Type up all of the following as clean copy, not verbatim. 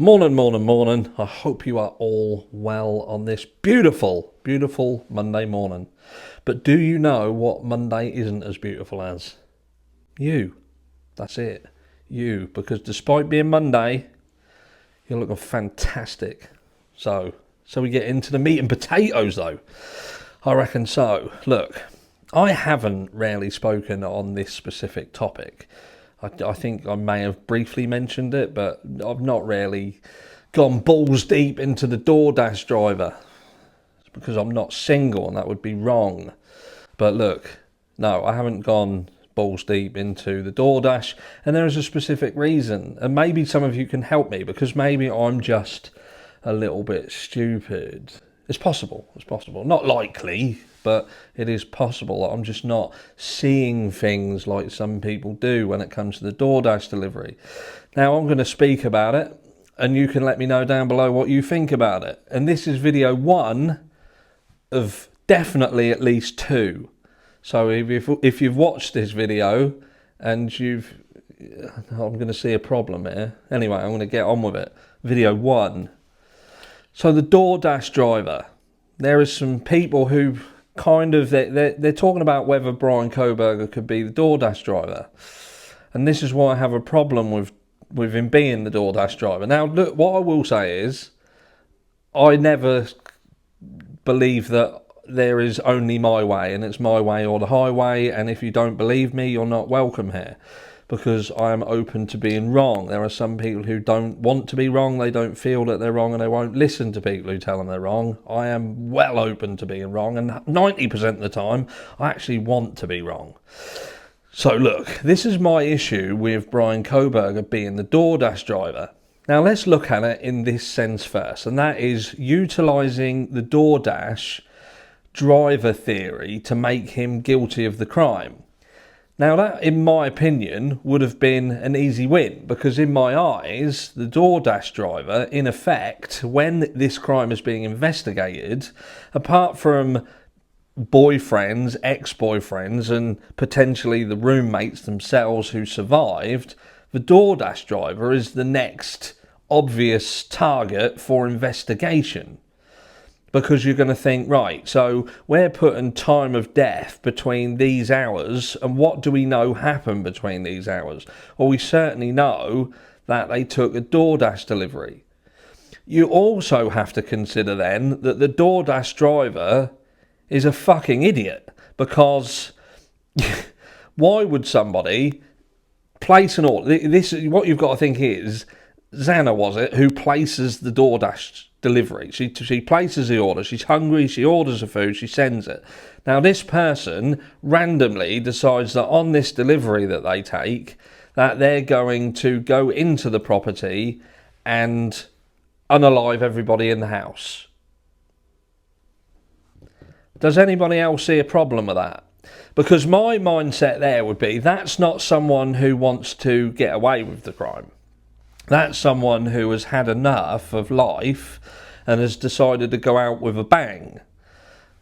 Morning, morning, morning. I hope you are all well on this beautiful, beautiful Monday morning. But do you know what Monday isn't as beautiful as? You. That's it. You. Because despite being Monday, you're looking fantastic. So we get into the meat and potatoes though. I reckon so. Look, I haven't rarely spoken on this specific topic. I think I may have briefly mentioned it, but I've not really gone balls deep into the DoorDash driver. It's because I'm not single and that would be wrong. But look, no, I haven't gone balls deep into the DoorDash, and there is a specific reason. And maybe some of you can help me, because maybe I'm just a little bit stupid. It's possible. Not likely, but it is possible that I'm just not seeing things like some people do when it comes to the DoorDash delivery. Now, I'm going to speak about it, and you can let me know down below what you think about it. And this is video one of definitely at least two. So if you've watched this video and I'm going to see a problem here. Anyway, I'm going to get on with it. Video one. So the DoorDash driver, there is some people who they're talking about whether Bryan Kohberger could be the DoorDash driver. And this is why I have a problem with him being the DoorDash driver. Now, look, what I will say is, I never believe that there is only my way, and it's my way or the highway, and if you don't believe me, you're not welcome here. Because I am open to being wrong. There are some people who don't want to be wrong, they don't feel that they're wrong, and they won't listen to people who tell them they're wrong. I am well open to being wrong, and 90% of the time, I actually want to be wrong. So look, this is my issue with Bryan Kohberger being the DoorDash driver. Now let's look at it in this sense first, and that is utilising the DoorDash driver theory to make him guilty of the crime. Now that, in my opinion, would have been an easy win, because in my eyes, the DoorDash driver, in effect, when this crime is being investigated, apart from boyfriends, ex-boyfriends, and potentially the roommates themselves who survived, the DoorDash driver is the next obvious target for investigation. Because you're going to think, right, so we're putting time of death between these hours, and what do we know happened between these hours? Well, we certainly know that they took a DoorDash delivery. You also have to consider then that the DoorDash driver is a fucking idiot, because why would somebody place an order? This, what you've got to think is, Xana, was it, who places the DoorDash delivery. She places the order, she's hungry, she orders the food, she sends it. Now this person randomly decides that on this delivery that they take, that they're going to go into the property and unalive everybody in the house. Does anybody else see a problem with that? Because my mindset there would be, that's not someone who wants to get away with the crime. That's someone who has had enough of life and has decided to go out with a bang.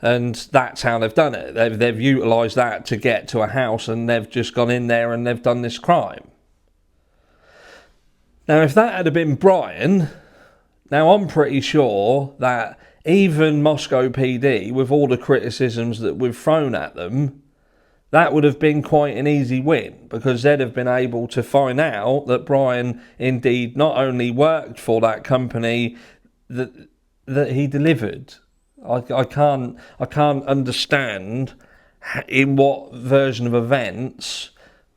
And that's how they've done it. They've utilised that to get to a house, and they've just gone in there and they've done this crime. Now, if that had been Bryan, now I'm pretty sure that even Moscow PD, with all the criticisms that we've thrown at them, that would have been quite an easy win, because they'd have been able to find out that Bryan indeed not only worked for that company that he delivered. I can't understand in what version of events,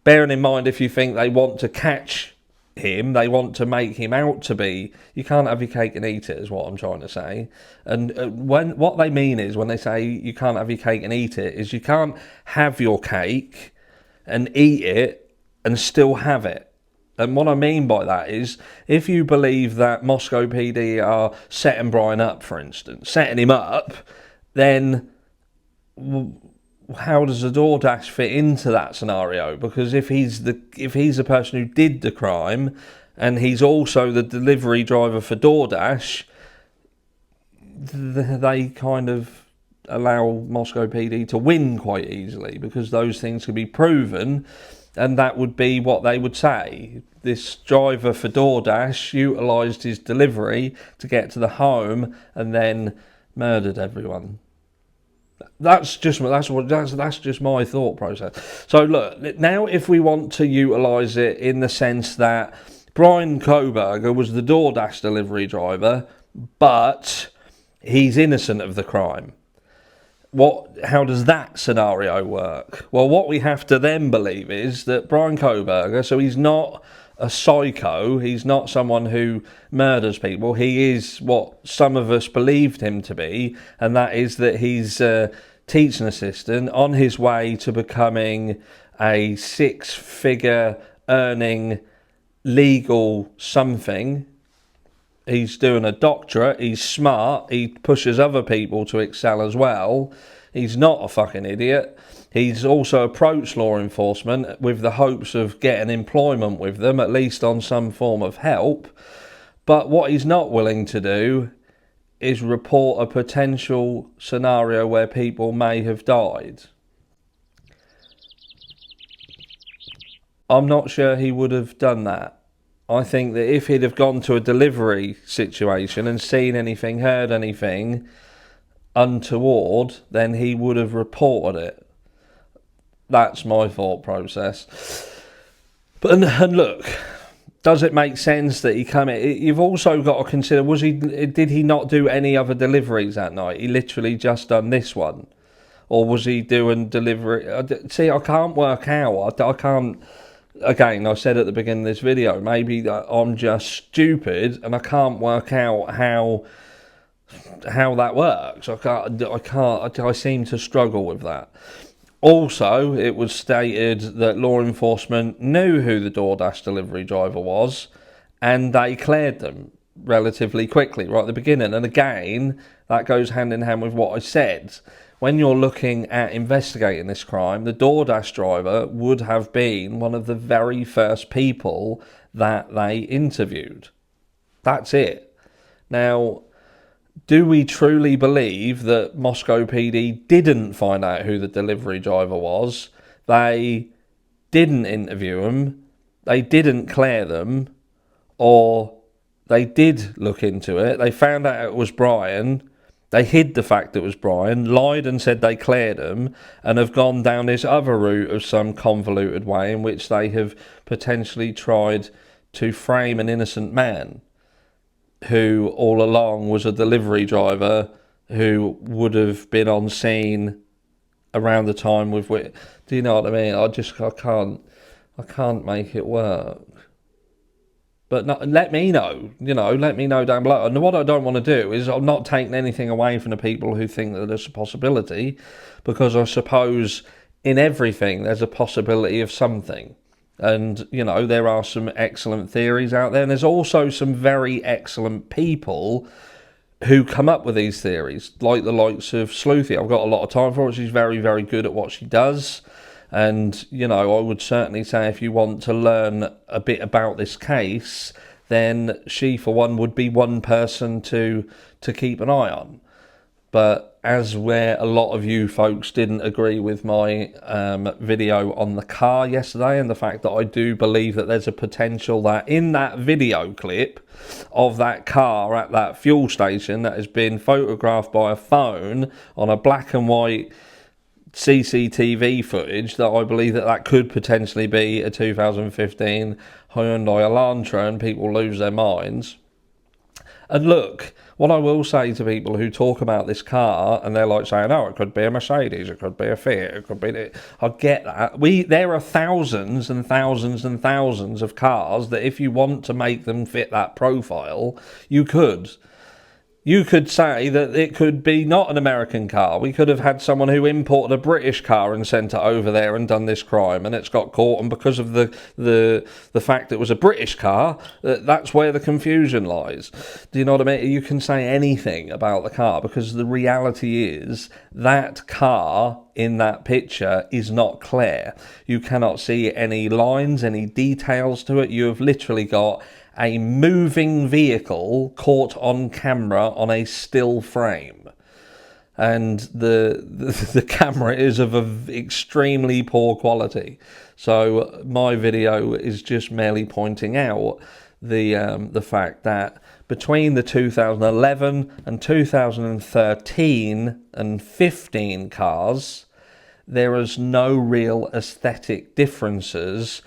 bearing in mind, if you think they want to catch him, they want to make him out to be, you can't have your cake and eat it, is what I'm trying to say. And what they mean is, when they say you can't have your cake and eat it, is you can't have your cake and eat it and still have it. And what I mean by that is, if you believe that Moscow PD are setting Bryan up, for instance, setting him up, then how does the DoorDash fit into that scenario? Because if he's the person who did the crime, and he's also the delivery driver for DoorDash, they kind of allow Moscow PD to win quite easily, because those things can be proven, and that would be what they would say. this driver for DoorDash utilised his delivery to get to the home and then murdered everyone. That's just my thought process. So look, now if we want to utilise it in the sense that Bryan Kohberger was the DoorDash delivery driver, but he's innocent of the crime. How does that scenario work? Well, what we have to then believe is that Bryan Kohberger, so he's not a psycho, he's not someone who murders people, he is what some of us believed him to be, and that is that he's a teaching assistant on his way to becoming a six-figure earning legal something. He's doing a doctorate, he's smart, he pushes other people to excel as well. He's not a fucking idiot. He's also approached law enforcement with the hopes of getting employment with them, at least on some form of help. But what he's not willing to do is report a potential scenario where people may have died. I'm not sure he would have done that. I think that if he'd have gone to a delivery situation and seen anything, heard anything untoward, then he would have reported it. That's my thought process. But and look, does it make sense that he come in? You've also got to consider, did he not do any other deliveries that night? He literally just done this one. Or was he doing delivery? See, I can't work out. I can't. Again, I said at the beginning of this video, maybe I'm just stupid and I can't work out how that works. I seem to struggle with that. Also, it was stated that law enforcement knew who the DoorDash delivery driver was and they cleared them relatively quickly right at the beginning. And again, that goes hand in hand with what I said. When you're looking at investigating this crime, the DoorDash driver would have been one of the very first people that they interviewed. That's it. Now, do we truly believe that Moscow PD didn't find out who the delivery driver was? They didn't interview him, they didn't clear them, or they did look into it, they found out it was Bryan, they hid the fact it was Bryan, lied and said they cleared him, and have gone down this other route of some convoluted way in which they have potentially tried to frame an innocent man who all along was a delivery driver who would have been on scene around the time with which, do you know what I mean? I can't make it work. But let me know, let me know down below. And what I don't want to do is I'm not taking anything away from the people who think that there's a possibility, because I suppose in everything there's a possibility of something. And, there are some excellent theories out there. And there's also some very excellent people who come up with these theories, like the likes of Sleuthy. I've got a lot of time for her. She's very, very good at what she does. And, I would certainly say if you want to learn a bit about this case, then she, for one, would be one person to keep an eye on. But as where a lot of you folks didn't agree with my video on the car yesterday, and the fact that I do believe that there's a potential that in that video clip of that car at that fuel station that has been photographed by a phone on a black and white CCTV footage, that I believe that could potentially be a 2015 Hyundai Elantra and people lose their minds. And look, what I will say to people who talk about this car and they're like saying, oh, it could be a Mercedes, it could be a Fiat, it could be... I get that. There are thousands and thousands and thousands of cars that if you want to make them fit that profile, you could. You could say that it could be not an American car. We could have had someone who imported a British car and sent it over there and done this crime, and it's got caught. And because of the fact it was a British car, that's where the confusion lies. Do you know what I mean? You can say anything about the car, because the reality is that car in that picture is not clear. You cannot see any lines, any details to it. You have literally got a moving vehicle caught on camera on a still frame. and the camera is of extremely poor quality. So my video is just merely pointing out the fact that between the 2011 and 2013 and 15 cars, there is no real aesthetic differences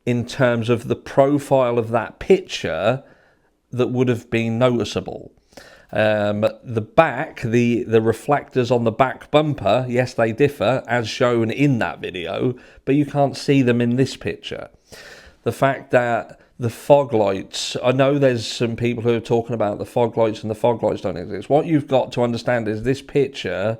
in terms of the profile of that picture that would have been noticeable. The back, the reflectors on the back bumper, yes, they differ as shown in that video, but you can't see them in this picture. The fact that the fog lights, I know there's some people who are talking about the fog lights and the fog lights don't exist. What you've got to understand is this picture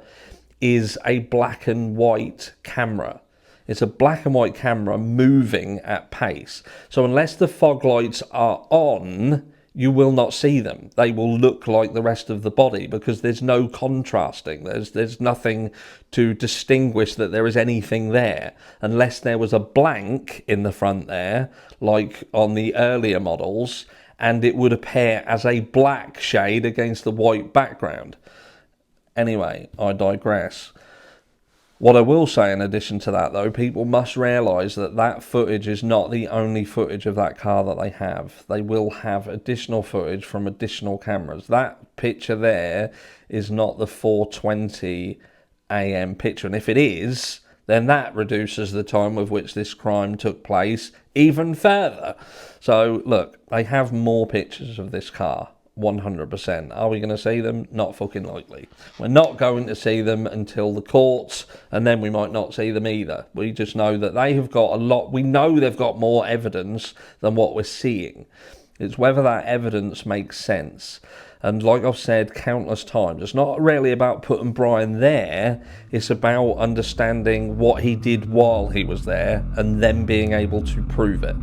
is a black and white camera. It's a black and white camera moving at pace. So unless the fog lights are on, you will not see them. They will look like the rest of the body because there's no contrasting. There's nothing to distinguish that there is anything there, unless there was a blank in the front there, like on the earlier models, and it would appear as a black shade against the white background. Anyway, I digress. What I will say in addition to that, though, people must realise that that footage is not the only footage of that car that they have. They will have additional footage from additional cameras. That picture there is not the 4:20 AM picture. And if it is, then that reduces the time with which this crime took place even further. So, look, they have more pictures of this car. 100%. Are we going to see them? Not fucking likely. We're not going to see them until the courts, and then we might not see them either. We just know that they have got a lot. We know they've got more evidence than what we're seeing. It's whether that evidence makes sense. And like I've said countless times, it's not really about putting Bryan there. It's about understanding what he did while he was there and then being able to prove it.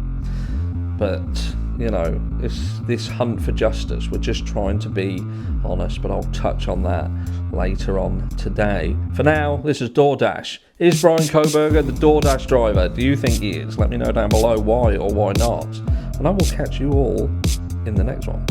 But you know, it's this hunt for justice. We're just trying to be honest, but I'll touch on that later on today. For now, this is DoorDash. Is Bryan Kohberger the DoorDash driver? Do you think he is? Let me know down below why or why not. And I will catch you all in the next one.